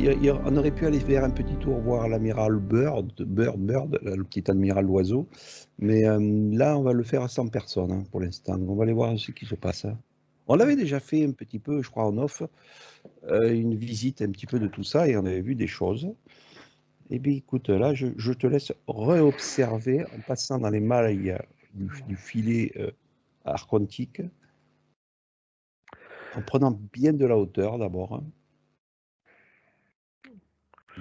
on aurait pu aller faire un petit tour voir l'amiral Bird, le petit amiral l'oiseau. Mais là, on va le faire à 100 personnes hein, pour l'instant. On va aller voir ce qui se passe. Hein. On l'avait déjà fait un petit peu, je crois, en off, une visite un petit peu de tout ça et on avait vu des choses. Eh bien, écoute, là, je te laisse réobserver en passant dans les mailles du filet archontique, en prenant bien de la hauteur d'abord, hein,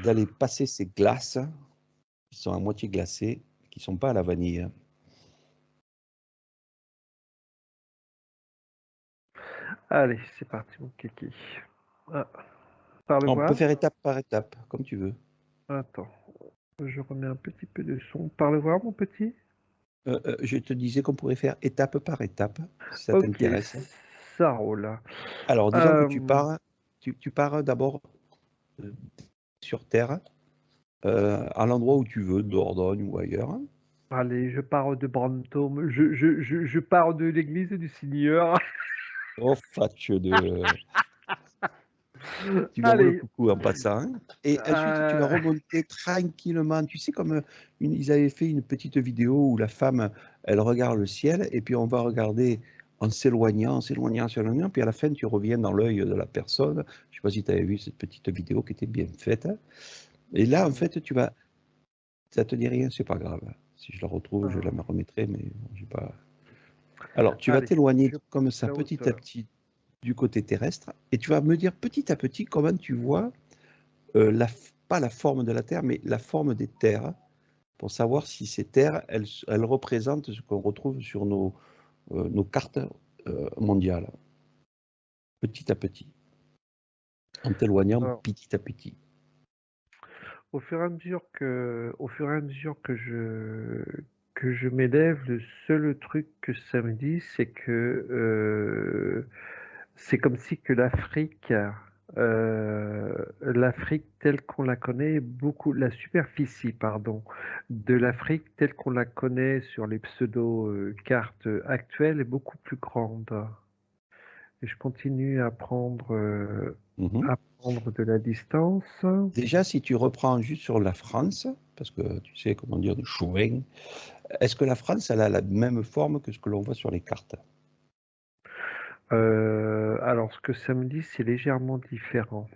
d'aller passer ces glaces qui sont à moitié glacées, qui ne sont pas à la vanille. Hein. Allez, c'est parti, mon kiki. Ah, parle On peut voir. faire étape par étape, comme tu veux. Attends, je remets un petit peu de son. Parle voir, mon petit. Je te disais qu'on pourrait faire étape par étape, si ça Ok, t'intéresse. ça roule. Alors, disons que Euh, tu pars d'abord euh, sur Terre, à l'endroit où tu veux, Dordogne ou ailleurs. allez, je pars de Brantôme. Je pars de l'église du Seigneur. Oh, fatche de... Tu lui envoies le Allez. coucou en passant. Hein. Et ensuite, tu vas Euh, remonter tranquillement. Tu sais, comme ils avaient fait une petite vidéo où la femme, elle regarde le ciel et puis on va regarder en s'éloignant, en s'éloignant, en s'éloignant. Puis à la fin, tu reviens dans l'œil de la personne. Je ne sais pas si tu avais vu cette petite vidéo qui était bien faite. Hein. Et là, en fait, tu vas... Ça te dit rien, c'est pas grave. Si je la retrouve, je la remettrai, mais bon, j'ai pas... Alors, tu vas allez, t'éloigner je comme ça la petit à hauteur. petit du côté terrestre et tu vas me dire petit à petit comment tu vois pas la forme de la Terre, mais la forme des terres, pour savoir si ces terres, elles représentent ce qu'on retrouve sur nos cartes mondiales, petit à petit, en t'éloignant Alors, petit à petit. au fur et à mesure que je m'élève, le seul truc que ça me dit, c'est que c'est comme si que l'Afrique telle qu'on la connaît, la superficie, pardon, de l'Afrique telle qu'on la connaît sur les pseudo-cartes actuelles est beaucoup plus grande. Et je continue Mhm. à prendre de la distance. Déjà, si tu reprends juste sur la France, parce que tu sais comment dire de chouin, est-ce que la France, elle a la même forme que ce que l'on voit sur les cartes? Alors, ce que ça me dit, c'est légèrement différent.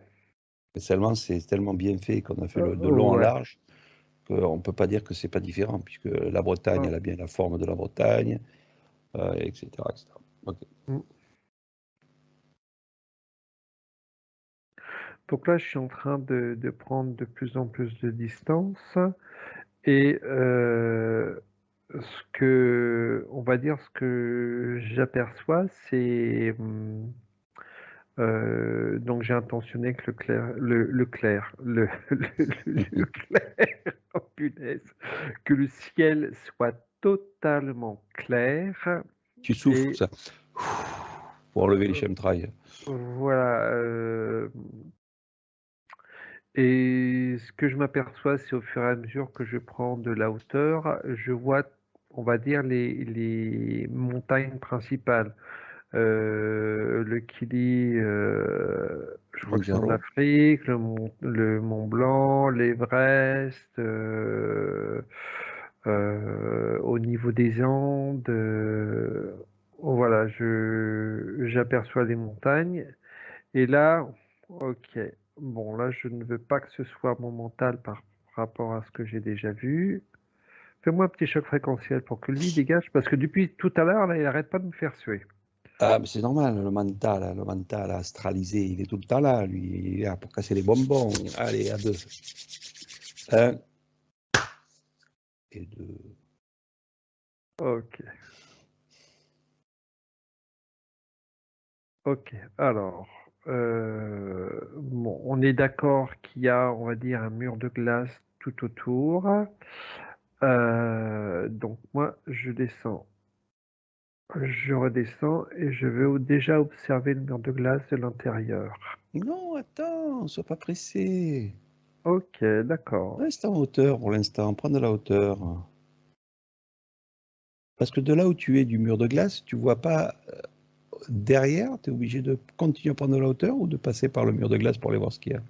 Seulement, c'est tellement bien fait qu'on a fait de long en Ouais. large qu'on ne peut pas dire que c'est pas différent, puisque la Bretagne, Ah, elle a bien la forme de la Bretagne, etc., etc. Ok. mm. Donc là, je suis en train de prendre de plus en plus de distance et on va dire, ce que j'aperçois, c'est donc j'ai intentionné que le clair, oh punaise, que le ciel soit totalement clair Tu souffles et ça pour enlever les euh, chemtrails. voilà. Et ce que je m'aperçois, c'est au fur et à mesure que je prends de la hauteur, je vois, on va dire, les montagnes principales. Le Kili, je crois que c'est en Kilimanjaro. Afrique, le Mont Blanc, l'Everest, au niveau des Andes. Voilà, j'aperçois les montagnes. Et là, ok. Bon, là, je ne veux pas que ce soit mon mental par rapport à ce que j'ai déjà vu. Fais-moi un petit choc fréquentiel pour que lui dégage, parce que depuis tout à l'heure, là, il arrête pas de me faire suer. Ah, mais c'est normal, le mental astralisé, il est tout le temps là, lui, il est là pour casser les bonbons. Allez, à deux. Un et deux. Ok, ok. Alors, bon, on est d'accord qu'il y a, on va dire, un mur de glace tout autour. Donc moi, je descends. Je redescends et je vais déjà observer le mur de glace de l'intérieur. Non, attends, sois pas pressé. Ok, d'accord. Reste en hauteur pour l'instant, prends de la hauteur. Parce que de là où tu es du mur de glace, tu vois pas derrière, tu es obligé de continuer à prendre de la hauteur ou de passer par le mur de glace pour aller voir ce qu'il y a.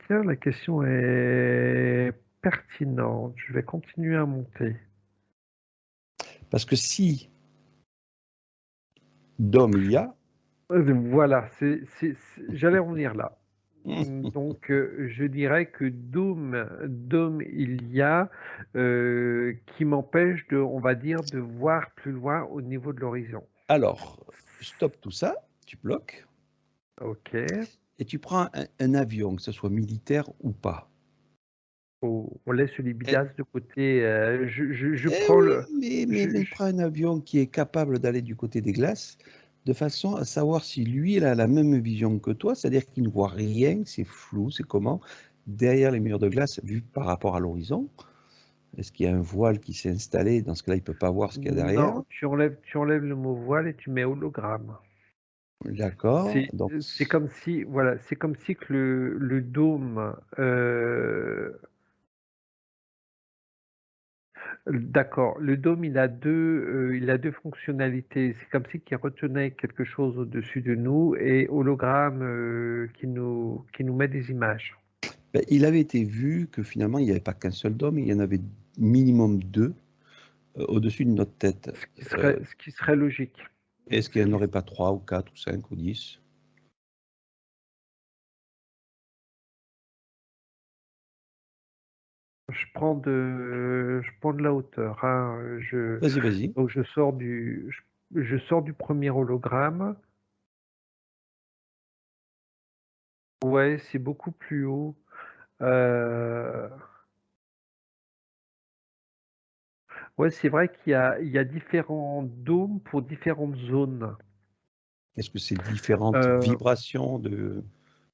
Tiens, la question est pertinente. Je vais continuer à monter. Parce que si d'homme il y a, Voilà, j'allais en venir là. Donc, je dirais que Dôme, il y a qui m'empêche on va dire, de voir plus loin au niveau de l'horizon. alors stop tout ça, tu bloques Ok. et tu prends un avion, que ce soit militaire ou pas. On laisse les Et, bidasses de côté. Je eh prends oui, le. mais prends un avion qui est capable d'aller du côté des glaces, de façon à savoir si lui, il a la même vision que toi, c'est-à-dire qu'il ne voit rien, c'est flou, c'est comment, derrière les murs de glace, vu par rapport à l'horizon. Est-ce qu'il y a un voile qui s'est installé? Dans ce cas-là, il ne peut pas voir ce qu'il y a derrière. Non, tu enlèves le mot voile et tu mets hologramme. D'accord. C'est Donc, c'est comme si, voilà, c'est comme si que le dôme. D'accord, le dôme il a deux fonctionnalités. C'est comme si qu'il retenait quelque chose au-dessus de nous et hologramme qui nous met des images. ben, il avait été vu que finalement, il n'y avait pas qu'un seul dôme, il y en avait minimum deux au-dessus de notre tête. Ce qui serait, ce qui serait logique. Est-ce Ce qu'il n'y en qui- aurait pas trois ou quatre ou cinq ou 10? je prends de la hauteur, hein. Vas-y, vas-y. Donc je sors du premier hologramme. Ouais, c'est beaucoup plus haut. Euh, Ouais, c'est vrai qu'il y a différents dômes pour différentes zones. Est-ce que c'est différentes Euh, vibrations de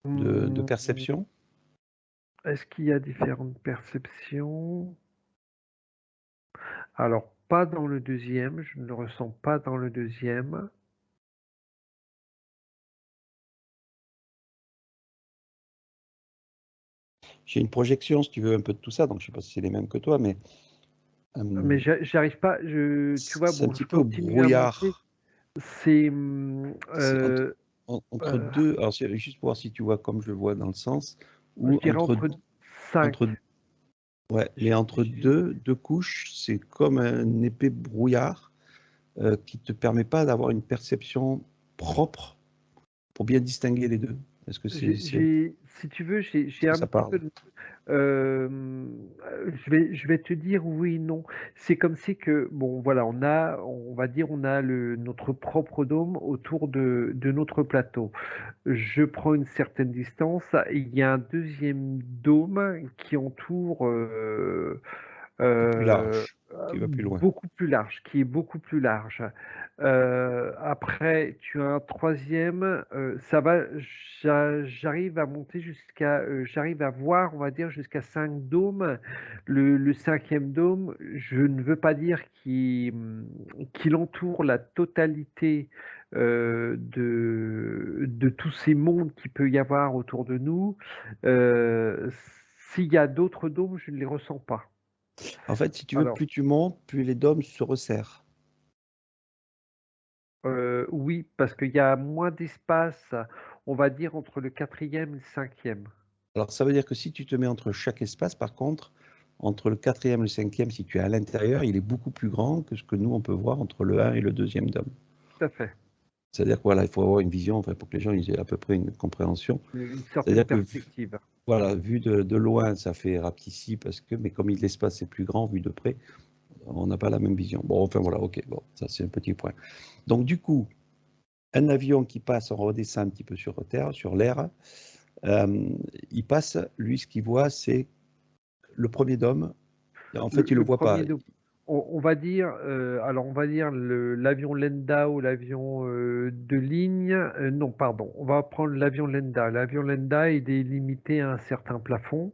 hmm, perception? Est-ce qu'il y a différentes perceptions? Alors, pas dans le deuxième, je ne le ressens pas dans le deuxième. J'ai une projection, si tu veux, un peu de tout ça, donc je ne sais pas si c'est les mêmes que toi, mais Mais euh, j'arrive pas, tu vois, c'est un bon, petit je peu au continue à monter. brouillard. C'est C'est entre euh, deux, alors c'est juste pour voir si tu vois comme je le vois dans le sens, je ou dirais entre 5. entre, ouais, mais entre deux couches, c'est comme un épais brouillard qui ne te permet pas d'avoir une perception propre pour bien distinguer les deux. Est-ce que Si tu veux, est-ce j'ai que un ça petit parle? peu de. Je vais te dire oui, non. C'est comme si que, bon, voilà, on va dire, on a notre propre dôme autour de notre plateau. Je prends une certaine distance. Il y a un deuxième dôme qui entoure Plus euh, large, qui va plus loin. beaucoup plus large, qui est beaucoup plus large. Après, tu as un troisième, ça va, j'arrive à monter j'arrive à voir, on va dire, jusqu'à 5 dômes. Le cinquième dôme, je ne veux pas dire qu'il entoure la totalité de tous ces mondes qu'il peut y avoir autour de nous. Euh, S'il y a d'autres dômes, je ne les ressens pas. En fait, si tu veux, Alors, plus tu montes, plus les dômes se resserrent. oui, parce qu'il y a moins d'espace, on va dire, entre le quatrième et le cinquième. Alors, ça veut dire que si tu te mets entre chaque espace, par contre, entre le quatrième et le cinquième, si tu es à l'intérieur, il est beaucoup plus grand que ce que nous, on peut voir entre le un et le deuxième dôme. Tout à fait. C'est-à-dire que voilà, il faut avoir une vision, enfin, pour que les gens ils aient à peu près une compréhension. Une certaine C'est-à-dire que perspective. voilà, vu de loin, ça fait rapetissi parce que, mais comme l'espace est plus grand, vu de près, on n'a pas la même vision. Bon, enfin voilà, ok, bon, ça c'est un petit point. Donc du coup, un avion qui passe, on redescend un petit peu sur terre, sur l'air, euh, il passe, lui, ce qu'il voit, c'est le premier dôme. En Le, fait, il le le voit pas. premier, on va dire, alors on va dire l'avion Lenda ou l'avion de ligne. Non, pardon, on va prendre l'avion Lenda. L'avion Lenda, il est limité à un certain plafond.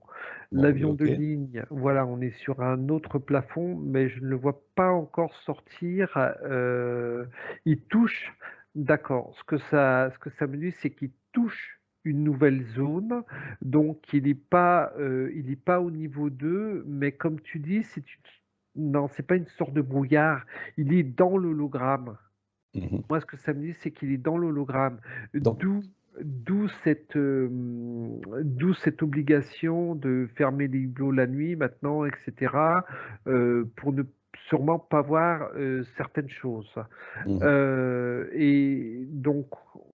Bon, lui, L'avion de ok. ligne, voilà, on est sur un autre plafond, mais je ne le vois pas encore sortir. Il touche, d'accord. Ce que ça me dit, c'est qu'il touche une nouvelle zone. Donc, il est pas au niveau 2, mais comme tu dis, non, c'est pas une sorte de brouillard. Il est dans l'hologramme. Mhm. Moi, ce que ça me dit, c'est qu'il est dans l'hologramme. Donc, D'où d'où cette obligation de fermer les hublots la nuit maintenant, etc., pour ne sûrement pas voir certaines choses. Mhm. Et donc,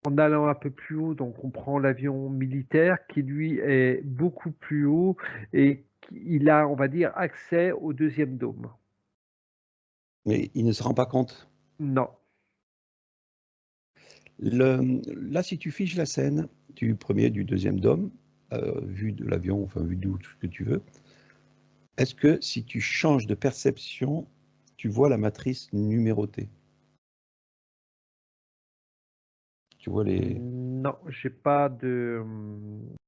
en allant un peu plus haut, donc on prend l'avion militaire qui lui est beaucoup plus haut et il a, on va dire, accès au deuxième dôme. Mais il ne se rend pas compte. Non. Là, si tu fiches la scène du premier, du deuxième dôme, vue de l'avion, enfin vue d'où ce que tu veux, est-ce que si tu changes de perception, tu vois la matrice numérotée? Tu vois les... Non, j'ai pas de.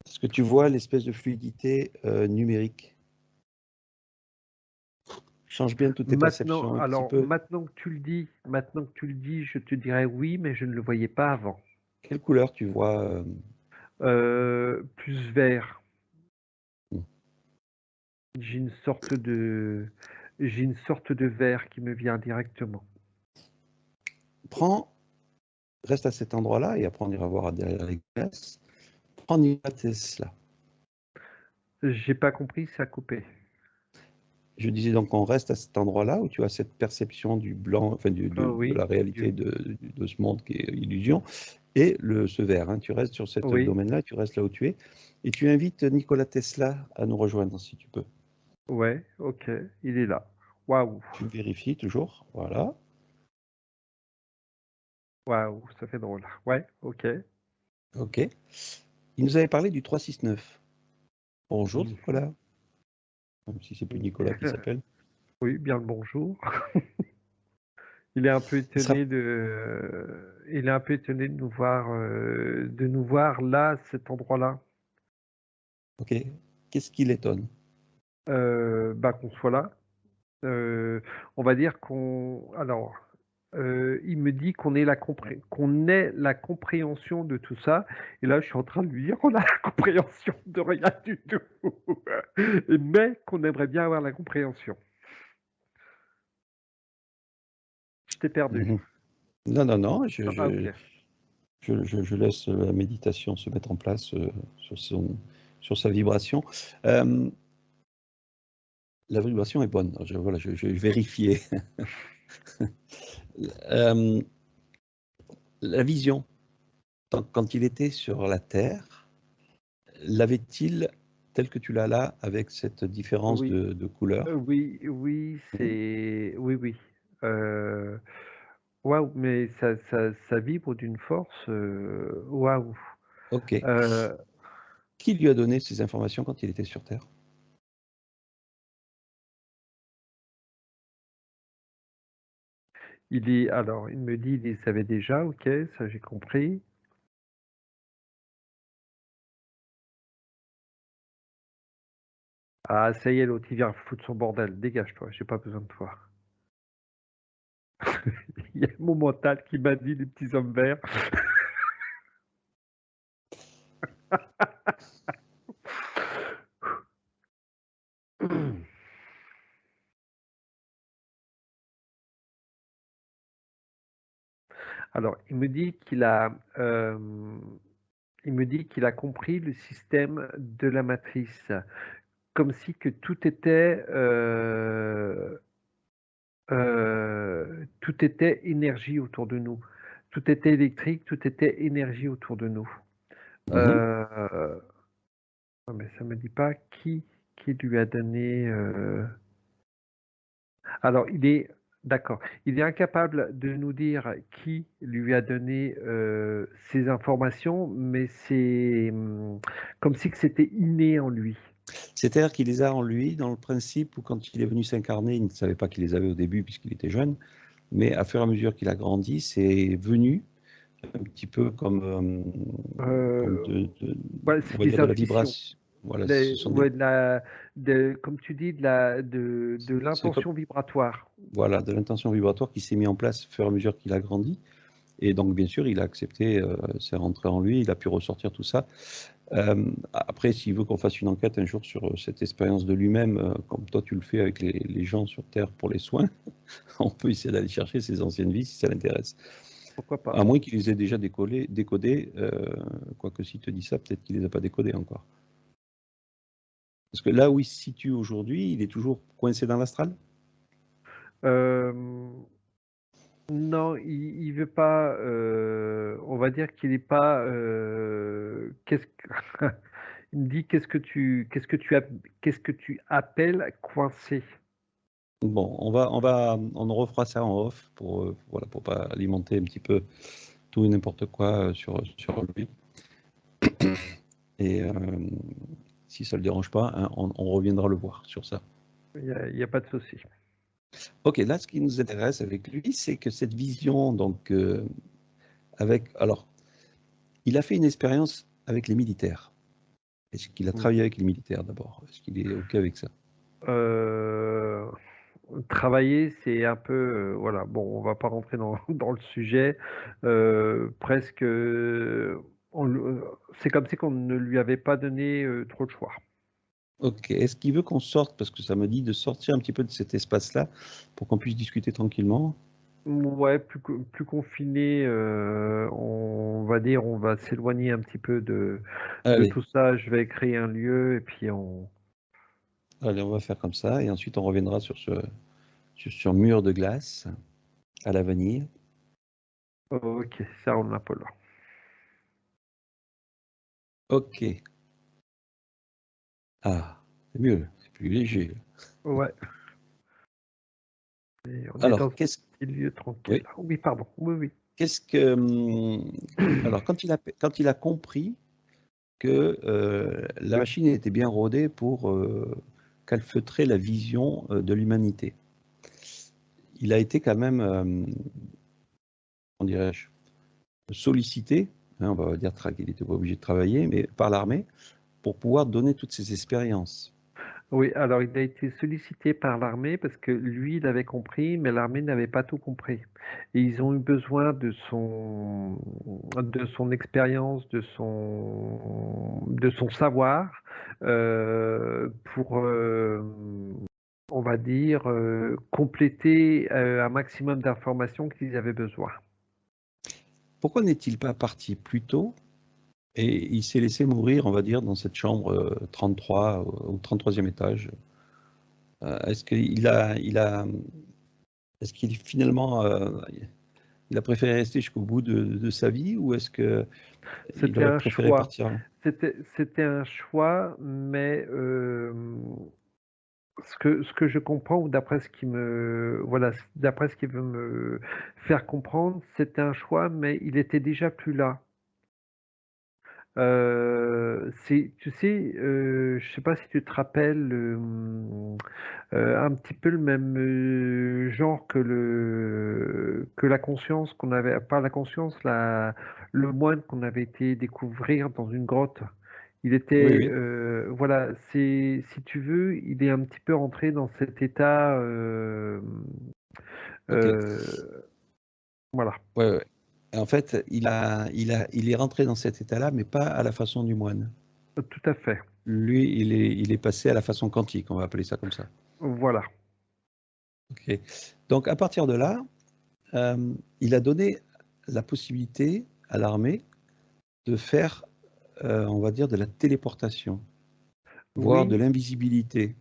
Est-ce que tu vois l'espèce de fluidité numérique? Change bien toutes tes Maintenant, perceptions un petit alors peu. maintenant que tu le dis, je te dirais oui, mais je ne le voyais pas avant. Quelle couleur tu vois Plus vert. hmm. J'ai une sorte de, j'ai une sorte de vert qui me vient directement. Prends, reste à cet endroit-là et après on ira voir derrière les glaces. Prends Nikola Tesla. J'ai pas compris, ça a coupé. Je disais donc on reste à cet endroit-là où tu as cette perception du blanc, enfin de Oui, la réalité de ce monde qui est illusion, et ce verre. Hein. Tu restes sur ce oui, domaine-là, tu restes là où tu es, et tu invites Nikola Tesla à nous rejoindre si tu peux. ouais, ok, il est là. Waouh, Tu vérifies toujours, voilà. waouh, ça fait drôle. Ouais, ok. Ok. Il nous avait parlé du 369. Bonjour Mhm. Nicolas, même si c'est plus Nicolas qui s'appelle. Oui, bien le bonjour. Il est un peu Il sera... étonné il est un peu étonné de nous voir là, à cet endroit-là. Ok. Qu'est-ce qui l'étonne? Bah, qu'on soit là. On va dire alors, il me dit qu'on ait la compréhension de tout ça. Et là, je suis en train de lui dire qu'on a la compréhension de rien du tout. Mais qu'on aimerait bien avoir la compréhension. Je t'ai perdu. Mhm. Non, non, non, Ah, ok. je laisse la méditation se mettre en place sur sa vibration. Euh, la vibration est bonne. Voilà, je vérifiais. Euh, la vision, quand il était sur la Terre, l'avait-il tel que tu l'as là, avec cette différence Oui, de couleur? oui, oui, Mhm. oui, oui. Euh, Waouh, mais ça vibre d'une force. Waouh. Ok. Euh, Qui lui a donné ces informations quand il était sur Terre? alors, il me dit, il les savait déjà, ok, ça j'ai compris. Ah, ça y est, l'autre, il vient foutre son bordel. Dégage-toi, j'ai pas besoin de toi. Il y a mon mental qui m'a dit, les petits hommes verts. Alors, il me dit qu'il a compris le système de la matrice, comme si que tout était énergie autour de nous. Tout était électrique, tout était énergie autour de nous. Mhm. Mais ça me dit pas qui lui a donné. Alors, d'accord. Il est incapable de nous dire qui lui a donné ces informations, mais c'est comme si que c'était inné en lui. C'est-à-dire qu'il les a en lui, dans le principe où quand il est venu s'incarner, il ne savait pas qu'il les avait au début puisqu'il était jeune, mais à fur et à mesure qu'il a grandi, c'est venu un petit peu comme Euh, ouais, on c'est va dire des de la intuitions. vibration. Voilà, ce sont des, Ouais, comme tu dis, de c'est comme, l'intention vibratoire. voilà, de l'intention vibratoire qui s'est mis en place au fur et à mesure qu'il a grandi. Et donc, bien sûr, il a accepté, c'est rentré en lui, il a pu ressortir tout ça. Après, s'il veut qu'on fasse une enquête un jour sur cette expérience de lui-même, comme toi tu le fais avec les gens sur Terre pour les soins, on peut essayer d'aller chercher ses anciennes vies si ça l'intéresse. pourquoi pas. À moins qu'il les ait déjà décodés, quoique s'il te dit ça, peut-être qu'il les a pas décodés encore. Parce que là où il se situe aujourd'hui, il est toujours coincé dans l'astral? Euh, non, il veut pas. On va dire qu'il n'est pas. Qu'est-ce que il me dit qu'est-ce que tu appelles coincé? Bon, on refera ça en off voilà, pour pas alimenter un petit peu tout et n'importe quoi sur lui. Et si ça le dérange pas, hein, on reviendra le voir sur ça. Il y a pas de souci. Ok, là, ce qui nous intéresse avec lui, c'est que cette vision, donc, alors, il a fait une expérience avec les militaires. Est-ce qu'il a travaillé avec les militaires d'abord? Est-ce qu'il est ok avec ça? Euh, Travailler, c'est un peu, voilà. Bon, on va pas rentrer dans, dans le sujet. Presque, c'est comme si qu'on ne lui avait pas donné trop de choix. Ok, est-ce qu'il veut qu'on sorte, parce que ça me dit de sortir un petit peu de cet espace-là, pour qu'on puisse discuter tranquillement? Ouais, plus confiné, on va dire, on va s'éloigner un petit peu de Allez, tout ça. Je vais créer un lieu et puis on. allez, on va faire comme ça, et ensuite on reviendra sur mur de glace à la vanille. Ok, ça roule, Paul. Ok. Ah, c'est mieux, c'est plus léger. Ouais, et on est Alors, dans un petit lieu tranquille. oui, Oui, pardon. Oui, oui. qu'est-ce que, alors, quand il a compris que la machine était bien rodée pour calfeutrer la vision de l'humanité, il a été quand même, comment dirais-je, sollicité, hein, on va dire qu'il n'était pas obligé de travailler, mais par l'armée, pour pouvoir donner toutes ces expériences. Oui, alors il a été sollicité par l'armée parce que lui, il avait compris, mais l'armée n'avait pas tout compris. Et ils ont eu besoin de son expérience, de son savoir pour, on va dire, compléter un maximum d'informations qu'ils avaient besoin. Pourquoi n'est-il pas parti plus tôt et il s'est laissé mourir, on va dire, dans cette chambre 33 au 33e étage? Est-ce est-ce qu'il finalement, il a préféré rester jusqu'au bout de sa vie ou est-ce que il C'était aurait un préféré choix. partir avant? C'était un choix, mais ce que je comprends, ou d'après ce qui me, voilà, d'après ce qu'il veut me faire comprendre, c'était un choix, mais il était déjà plus là. Tu sais, je sais pas si tu te rappelles, un petit peu le même genre que la conscience qu'on avait, pas la conscience, le moine qu'on avait été découvrir dans une grotte. Il Oui, était, oui, voilà, c'est, si tu veux, il est un petit peu rentré dans cet état, ok. voilà, Ouais, ouais. En fait, il est rentré dans cet état-là, mais pas à la façon du moine. tout à fait, Lui, il est passé à la façon quantique, on va appeler ça comme ça. voilà. Ok. Donc, à partir de là, il a donné la possibilité à l'armée de faire, on va dire, de la téléportation, voire de Oui, l'invisibilité.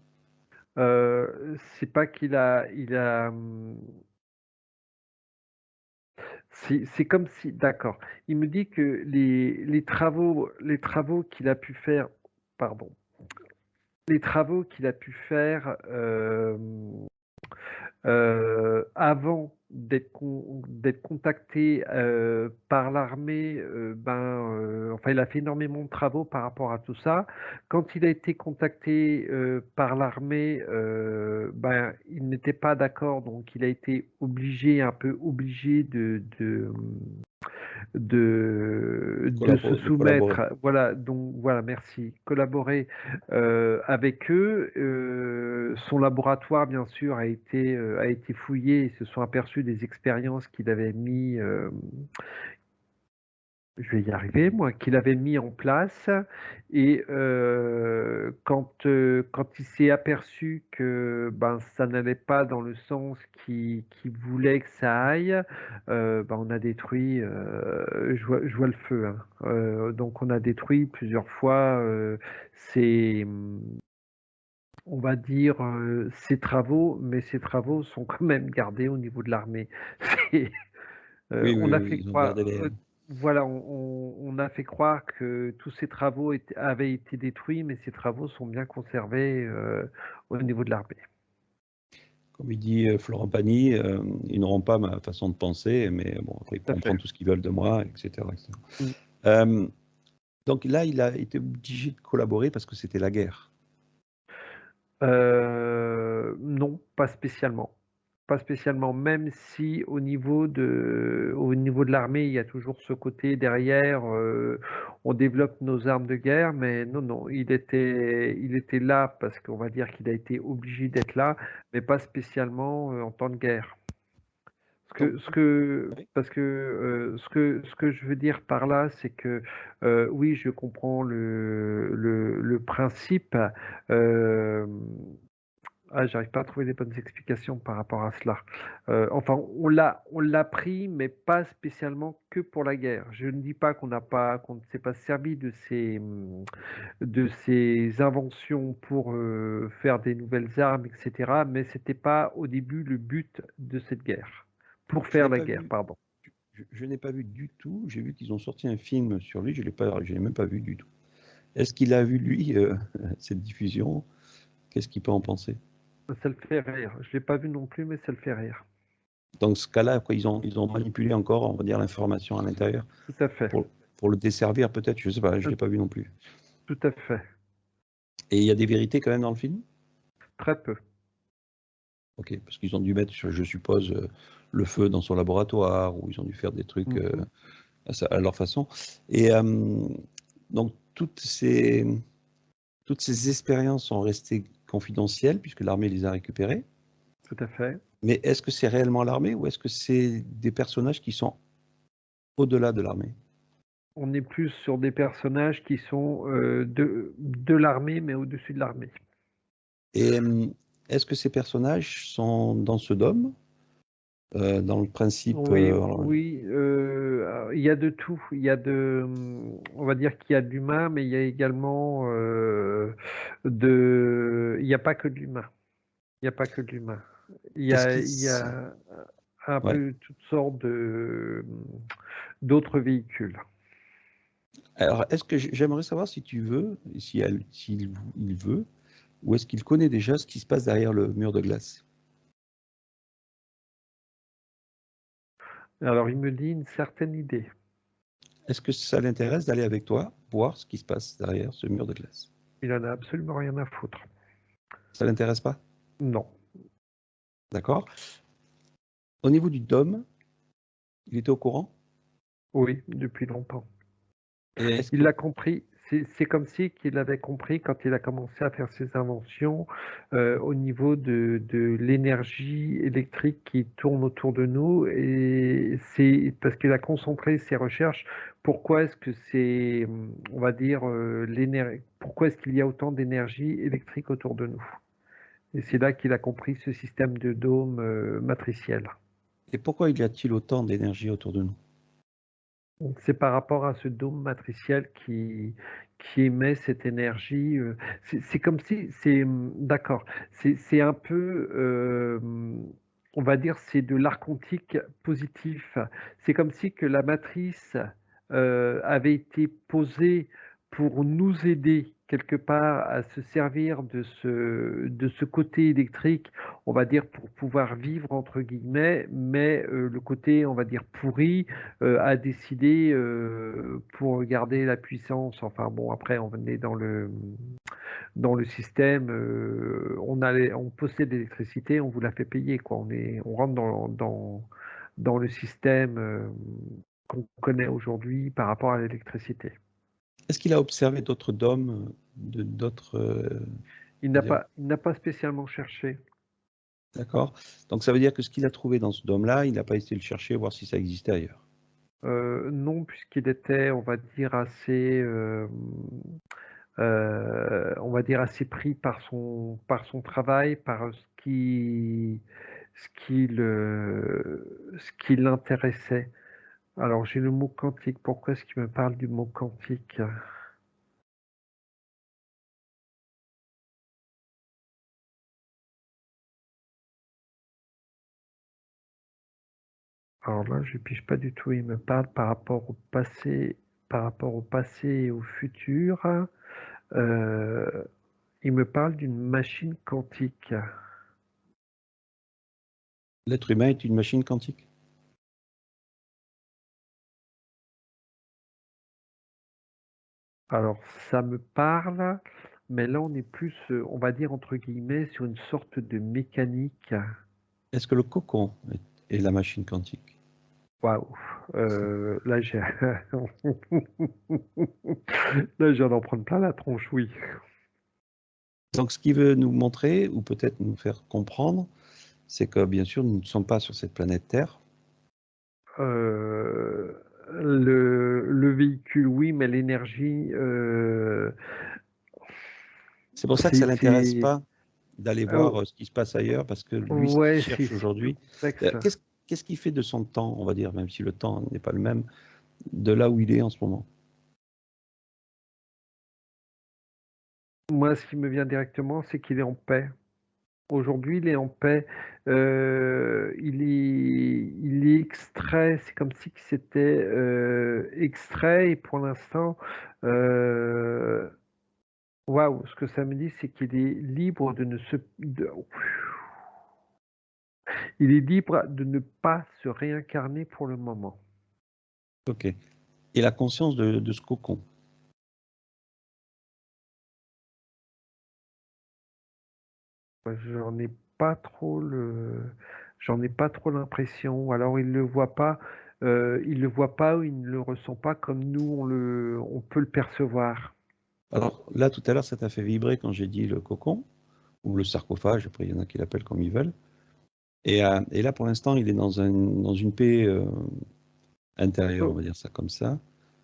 c'est pas il a, c'est comme si, d'accord. Il me dit que les travaux qu'il a pu faire, pardon, les travaux qu'il a pu faire avant d'être contacté par l'armée, enfin, il a fait énormément de travaux par rapport à tout ça. Quand il a été contacté par l'armée, il n'était pas d'accord, donc il a été obligé, un peu obligé de se De collaborer. soumettre, voilà, donc voilà, merci, collaborer avec eux. Son laboratoire, bien sûr, a été fouillé. Ils se sont aperçus des expériences qu'il avait mis, Je vais y arriver, moi, qu'il avait mis en place et quand il s'est aperçu que, ben, ça n'allait pas dans le sens qu'il voulait que ça aille, ben, on a détruit, je vois le feu, hein. Donc on a détruit plusieurs fois, ces, on va dire, ces travaux, mais ces travaux sont quand même gardés au niveau de l'armée. C'est Oui, on oui, a oui, fait ils ont croire, gardé les. voilà, on a fait croire que tous ces travaux avaient été détruits, mais ces travaux sont bien conservés au niveau de l'armée. Comme il dit Florent Pagny, ils n'auront pas ma façon de penser, mais bon, après, ils Tout à pourront fait. prendre tout ce qu'ils veulent de moi, etc., etc. Mm. Euh, donc là, il a été obligé de collaborer parce que c'était la guerre. Non, pas spécialement. Pas spécialement, même si au niveau de l'armée, il y a toujours ce côté derrière, on développe nos armes de guerre, mais non, non, il était là parce qu'on va dire qu'il a été obligé d'être là, mais pas spécialement en temps de guerre. Ce Donc, que, ce que, oui, parce que ce que je veux dire par là, c'est que oui, je comprends le principe. euh, J'arrive pas à trouver les bonnes explications par rapport à cela. Enfin, on l'a pris, mais pas spécialement que pour la guerre. Je ne dis pas qu'on ne s'est pas servi de ces inventions pour faire des nouvelles armes, etc. Mais c'était pas au début le but de cette guerre. Pour je faire l'ai la pas guerre, vu. pardon. Je n'ai pas vu du tout. J'ai vu qu'ils ont sorti un film sur lui. Je l'ai même pas vu du tout. Est-ce qu'il a vu lui cette diffusion? Qu'est-ce qu'il peut en penser? Ça le fait rire. Je l'ai pas vu non plus, mais ça le fait rire. Dans ce cas-là, quoi, ils ont manipulé encore, on va dire, l'information à l'intérieur Tout à fait. pour, pour le desservir peut-être. Je sais pas. Je Euh, l'ai pas vu non plus. Tout à fait. Et il y a des vérités quand même dans le film? Très peu. Ok, parce qu'ils ont dû mettre, je suppose, le feu dans son laboratoire, ou ils ont dû faire des trucs Mhm. à leur façon. Et donc, toutes ces expériences sont restées confidentielles, puisque l'armée les a récupérées. Tout à fait. Mais est-ce que c'est réellement l'armée, ou est-ce que c'est des personnages qui sont au-delà de l'armée? On est plus sur des personnages qui sont de l'armée, mais au-dessus de l'armée. Et est-ce que ces personnages sont dans ce dôme, dans le principe Oui, oui, il y a de tout. On va dire qu'il y a de l'humain, mais il y a également il n'y a pas que de l'humain. Il n'y a pas que de l'humain. Il y est-ce a, qu'ils... il y a un Ouais. peu toutes sortes d'autres véhicules. Alors, est-ce que j'aimerais savoir si tu veux, s'il veut, ou est-ce qu'il connaît déjà ce qui se passe derrière le mur de glace? Alors, il me dit une certaine idée. Est-ce que ça l'intéresse d'aller avec toi voir ce qui se passe derrière ce mur de glace? Il en a absolument rien à foutre. Ça l'intéresse pas? Non. D'accord. Au niveau du dôme, il était au courant? Oui, depuis longtemps. Et est-ce Il que... l'a compris. C'est comme si qu'il avait compris quand il a commencé à faire ses inventions au niveau de l'énergie électrique qui tourne autour de nous. Et c'est parce qu'il a concentré ses recherches. Pourquoi est-ce que c'est, on va dire, pourquoi est-ce qu'il y a autant d'énergie électrique autour de nous? Et c'est là qu'il a compris ce système de dôme matriciel. Et pourquoi il y a-t-il autant d'énergie autour de nous? Donc c'est par rapport à ce dôme matriciel qui émet cette énergie. C'est comme si, d'accord, c'est un peu, on va dire, c'est de l'art quantique positif. C'est comme si que la matrice avait été posée pour nous aider quelque part à se servir de ce côté électrique, on va dire, pour pouvoir vivre entre guillemets, mais le côté, on va dire, pourri a décidé pour garder la puissance. Enfin bon, après on est dans le système, on possède l'électricité, on vous la fait payer quoi. On rentre dans le système qu'on connaît aujourd'hui par rapport à l'électricité. Est-ce qu'il a observé d'autres dômes, d'autres... Il on va n'a dire, pas, il n'a pas spécialement cherché. d'accord. Donc ça veut dire que ce qu'il a trouvé dans ce dôme-là, il n'a pas essayé de le chercher, voir si ça existait ailleurs. Non, puisqu'il était, on va dire, assez, on va dire, assez pris par son travail, par ce qui l'intéressait. Alors, j'ai le mot quantique. Pourquoi est-ce qu'il me parle du mot quantique? Alors là, je pige pas du tout. Il me parle par rapport au passé et au futur. Euh, il me parle d'une machine quantique. L'être humain est une machine quantique. Alors, ça me parle, mais là, on est plus, on va dire, entre guillemets, sur une sorte de mécanique. Est-ce que le cocon est la machine quantique? Waouh. Là, j'ai... là, je viens d'en prendre plein la tronche, oui. Donc, ce qu'il veut nous montrer, ou peut-être nous faire comprendre, c'est que, bien sûr, nous ne sommes pas sur cette planète Terre. Le véhicule, oui, mais l'énergie, C'est pour ça que ça ne l'intéresse c'est... pas d'aller Oh, voir ce qui se passe ailleurs, parce que lui, ce qu'il ouais, cherche c'est plus aujourd'hui, complexe. qu'est-ce qu'il fait de son temps, on va dire, même si le temps n'est pas le même, de là où il est en ce moment? Moi, ce qui me vient directement, c'est qu'il est en paix. Aujourd'hui, il est en paix. Il est extrait. C'est comme si c'était extrait. Et pour l'instant, euh, waouh, ce que ça me dit, c'est qu'il est libre de ne se, il est libre de ne pas se réincarner pour le moment. Ok. Et la conscience de ce cocon. J'en ai pas trop j'en ai pas trop l'impression. Alors il le voit pas ou il ne le ressent pas comme nous on peut le percevoir. Alors là, tout à l'heure, ça t'a fait vibrer quand j'ai dit le cocon, ou le sarcophage, après il y en a qui l'appellent comme ils veulent. Et là, pour l'instant, il est dans une paix intérieure, on Oh, va dire ça comme ça.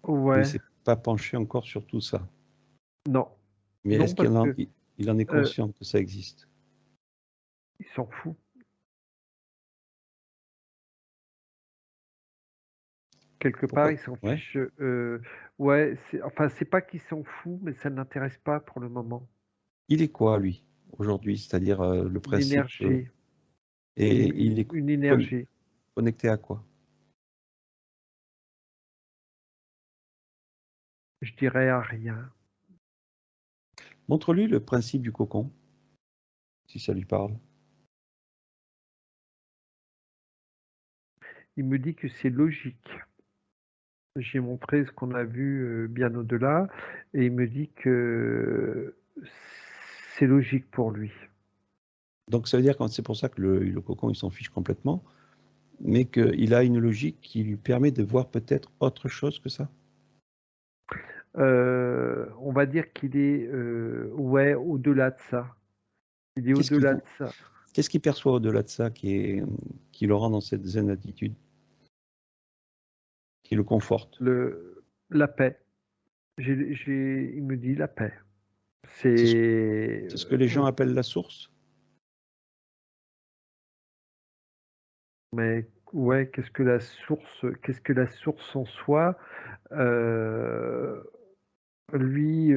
Mais il ne ouais, s'est pas penché encore sur tout ça. non, Mais non est-ce parce que il en est euh, conscient que ça existe? il s'en fout. Quelque part, Pourquoi? il s'en Ouais. fiche. Ouais, enfin c'est pas qu'il s'en fout, mais ça ne l'intéresse pas pour le moment. Il est quoi, lui, aujourd'hui? C'est-à-dire le Une principe. énergie, Et il est une con- énergie. connecté à quoi? Je dirais à rien. Montre-lui le principe du cocon, si ça lui parle. Il me dit que c'est logique. J'ai montré ce qu'on a vu bien au-delà, et il me dit que c'est logique pour lui. Donc ça veut dire que c'est pour ça que le cocon, il s'en fiche complètement, mais qu'il a une logique qui lui permet de voir peut-être autre chose que ça. On va dire qu'il est ouais, au-delà de ça. Il est Qu'est-ce qu'il au-delà vous, de ça. qu'est-ce qu'il perçoit au-delà de ça qui le rend dans cette zen attitude, qui le conforte? La paix. Il me dit la paix. C'est ce, C'est c'est ce que les gens appellent la source. mais ouais, qu'est-ce que la source en soi? Euh, lui,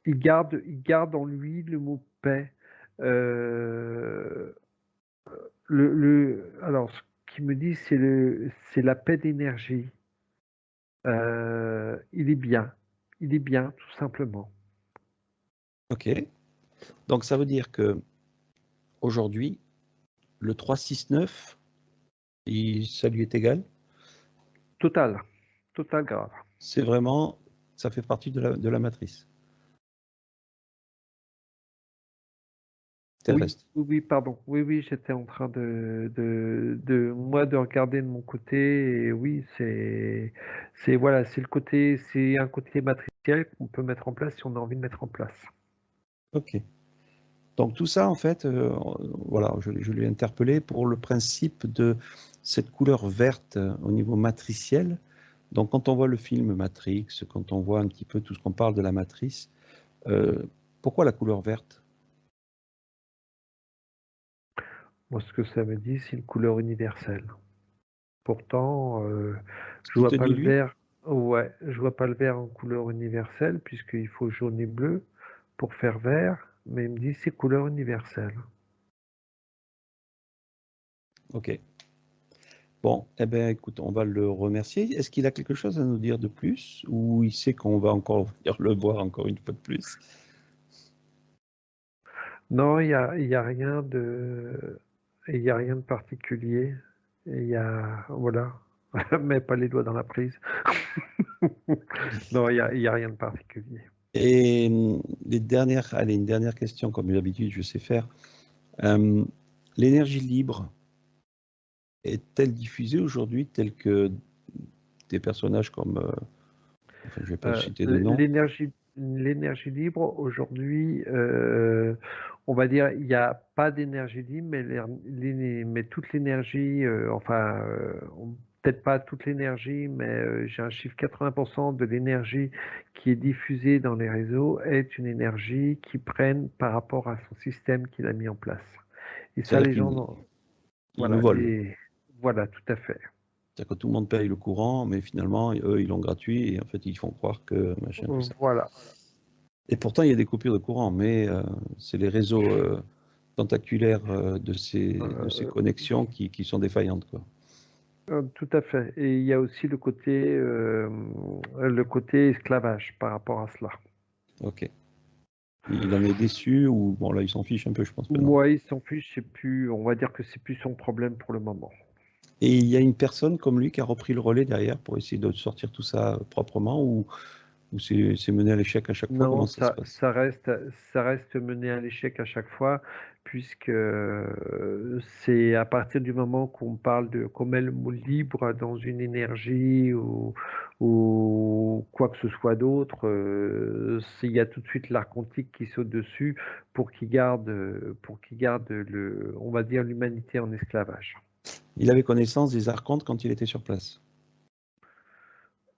il garde en lui le mot paix. Euh, alors, ce qu'il me dit, c'est la paix d'énergie. Il est bien. Il est bien, tout simplement. Ok. Donc ça veut dire que aujourd'hui, le 369, ça lui est égal. Total. Total grave. C'est vraiment, ça fait partie de la matrice Oui, terrestre. oui, oui, pardon. Oui, oui, j'étais en train moi, de regarder de mon côté. Et oui, voilà, c'est un côté matriciel qu'on peut mettre en place si on a envie de mettre en place. Ok. Donc tout ça, en fait, voilà, je l'ai interpellé pour le principe de cette couleur verte au niveau matriciel. Donc quand on voit le film Matrix, quand on voit un petit peu tout ce qu'on parle de la matrice, pourquoi la couleur verte? Moi, ce que ça me dit, c'est une couleur universelle. Pourtant, Ce je qui vois te pas dit le lui? vert. Ouais, je vois pas le vert en couleur universelle puisqu'il faut jaune et bleu pour faire vert, mais il me dit c'est couleur universelle. Ok. Bon, eh bien, écoute, on va le remercier. Est-ce qu'il a quelque chose à nous dire de plus ou il sait qu'on va encore venir le voir encore une fois de plus? Non, il y a rien il y a rien de particulier. Il y a, voilà, mets pas les doigts dans la prise. Non, il y a rien de particulier. Et allez, une dernière question, comme d'habitude, je sais faire. Euh, L'énergie libre est-elle diffusée aujourd'hui telle que des personnages comme, enfin, je ne vais pas citer de nom. L'énergie libre, aujourd'hui, on va dire, il n'y a pas d'énergie libre, mais toute l'énergie, peut-être pas toute l'énergie, mais j'ai un chiffre 80% de l'énergie qui est diffusée dans les réseaux est une énergie qui prenne par rapport à son système qu'il a mis en place. Et ça, C'est-à-dire les gens, qu'ils nous voilà, volent. voilà, tout à fait. C'est-à-dire que tout le monde paye le courant, mais finalement, eux, ils l'ont gratuit et en fait, ils font croire que machin, tout ça. Voilà. Et pourtant, il y a des coupures de courant, mais c'est les réseaux tentaculaires de ces Euh, connexions qui sont défaillantes, quoi. Tout à fait. Et il y a aussi le côté esclavage par rapport à cela. Ok. Il en est déçu ou bon là, il s'en fiche un peu, je pense maintenant. Moi, il s'en fiche, c'est plus, on va dire que c'est plus son problème pour le moment. Et il y a une personne comme lui qui a repris le relais derrière pour essayer de sortir tout ça proprement ou c'est mené à l'échec à chaque fois? Non, Comment ça se passe? ça reste mené à l'échec à chaque fois, puisque c'est à partir du moment qu'on met le mot libre dans une énergie ou quoi que ce soit d'autre, il y a tout de suite l'art quantique qui saute dessus pour qu'il garde on va dire, l'humanité en esclavage. Il avait connaissance des archontes quand il était sur place.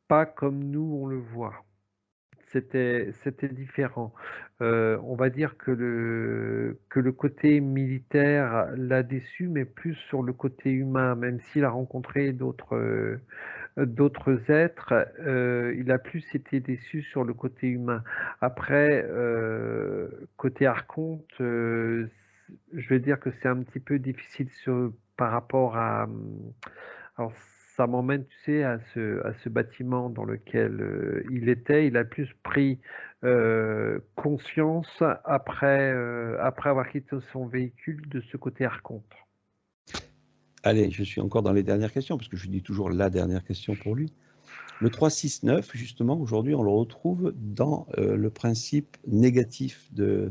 Pas comme nous on le voit. C'était différent. On va dire que le côté militaire l'a déçu, mais plus sur le côté humain, même s'il a rencontré d'autres êtres, il a plus été déçu sur le côté humain. Après, côté archonte, je vais dire que c'est un petit peu difficile par rapport à, alors, ça m'emmène, tu sais, à ce bâtiment dans lequel il était. Il a plus pris conscience après avoir quitté son véhicule de ce côté archonte. Allez, je suis encore dans les dernières questions, parce que je dis toujours la dernière question pour lui. Le 369, justement, aujourd'hui, on le retrouve dans le principe négatif de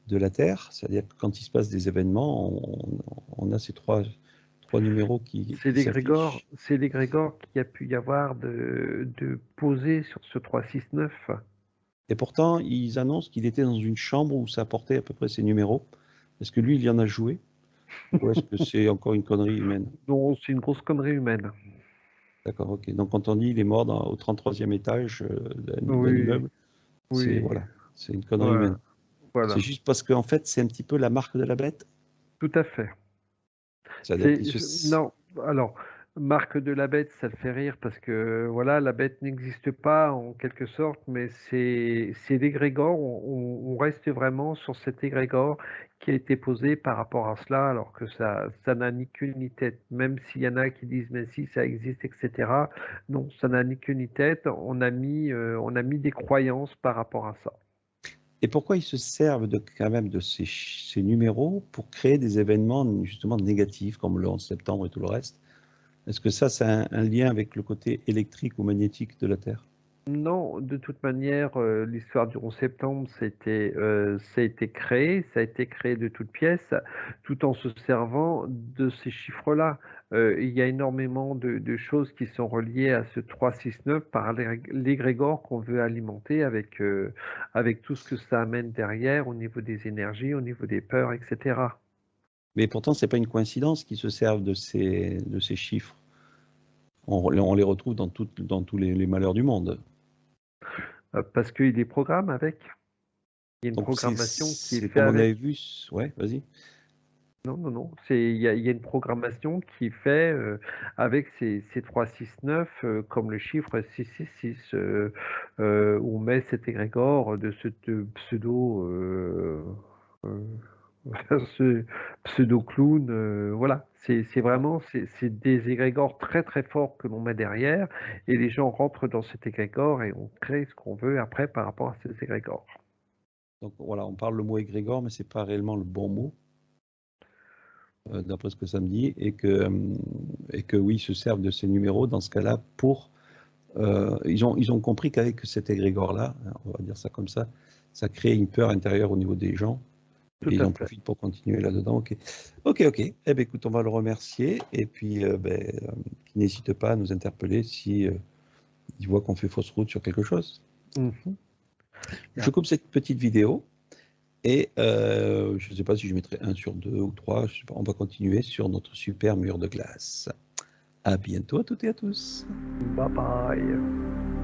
la Terre, c'est-à-dire que quand il se passe des événements, on a ces trois numéros qui s'affichent. C'est l'égrégore qu'il y a pu y avoir de posé sur ce 369. Et pourtant, ils annoncent qu'il était dans une chambre où ça portait à peu près ces numéros. Est-ce que lui, il y en a joué? Ou est-ce que c'est encore une connerie humaine? Non, c'est une grosse connerie humaine. D'accord, ok. Donc quand on dit il est mort au 33e étage d'un Oui, immeuble, c'est oui, voilà, c'est une connerie ouais, humaine. C'est voilà, juste parce qu'en fait, c'est un petit peu la marque de la bête. tout à fait. C'est-à-dire qu'il se... Non, alors, Marc de la Bête, ça le fait rire parce que voilà, la bête n'existe pas en quelque sorte, mais c'est l'égrégore, on reste vraiment sur cet égrégore qui a été posé par rapport à cela, alors que ça n'a ni queue ni tête, même s'il y en a qui disent mais si ça existe, etc. Non, ça n'a ni queue ni tête, on a mis des croyances par rapport à ça. Et pourquoi ils se servent quand même de ces numéros pour créer des événements justement négatifs comme le 11 septembre et tout le reste? Est-ce que ça, c'est un lien avec le côté électrique ou magnétique de la Terre? Non, de toute manière, l'histoire du 11 septembre, ça a été créé de toutes pièces, tout en se servant de ces chiffres-là. il y a énormément de choses qui sont reliées à ce 3-6-9 par l'égrégore qu'on veut alimenter avec tout ce que ça amène derrière au niveau des énergies, au niveau des peurs, etc. Mais pourtant, c'est pas une coïncidence qu'ils se servent de ces chiffres. On les retrouve dans tous les malheurs du monde. Parce qu'il est programme avec. Il y a une Donc programmation qui est c'est faite comme on avait avec. vu. Ouais, vas-y. Non, non, non. Il y a une programmation qui est faite avec ces 3-6-9, comme le chiffre 666, où on met cet égrégore de ce pseudo, euh, ce pseudo clown. Voilà. C'est vraiment c'est des égrégores très très forts que l'on met derrière, et les gens rentrent dans cet égrégore et on crée ce qu'on veut après par rapport à ces égrégores. Donc voilà, on parle le mot égrégore, mais c'est pas réellement le bon mot, d'après ce que ça me dit, et que oui, ils se servent de ces numéros dans ce cas-là pour. Ils ont compris qu'avec cet égrégore-là, on va dire ça comme ça crée une peur intérieure au niveau des gens. Tout Et ils à en fait. profitent pour continuer là-dedans. Ok. Eh ben, écoute, on va le remercier. Et puis, qu'il n'hésite pas à nous interpeller si il voit qu'on fait fausse route sur quelque chose. Mhm. Je coupe cette petite vidéo. Et je ne sais pas si je mettrai 1 sur 2 ou 3. Je sais pas, on va continuer sur notre super mur de glace. À bientôt à toutes et à tous. Bye bye.